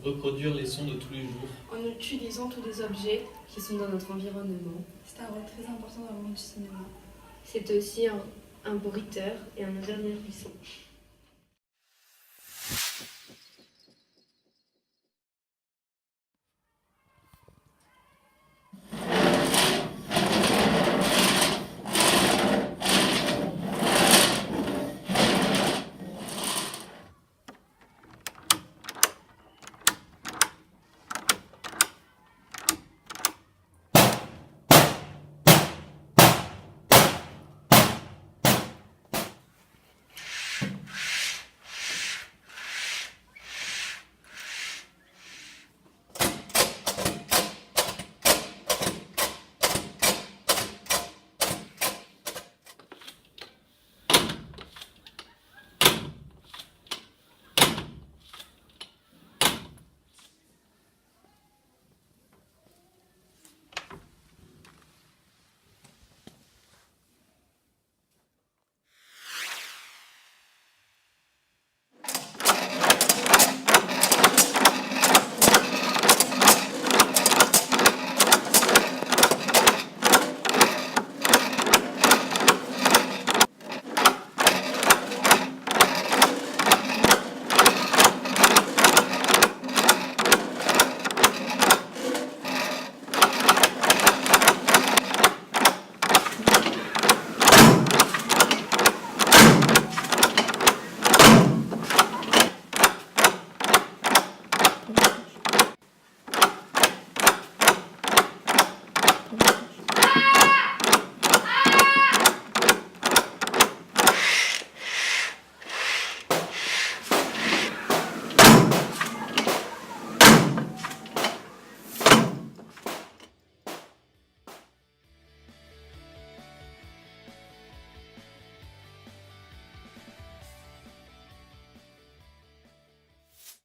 reproduire les sons de tous les jours. En utilisant tous les objets qui sont dans notre environnement. C'est un rôle très important dans le monde du cinéma. C'est aussi un bruiteur et un avertisseur.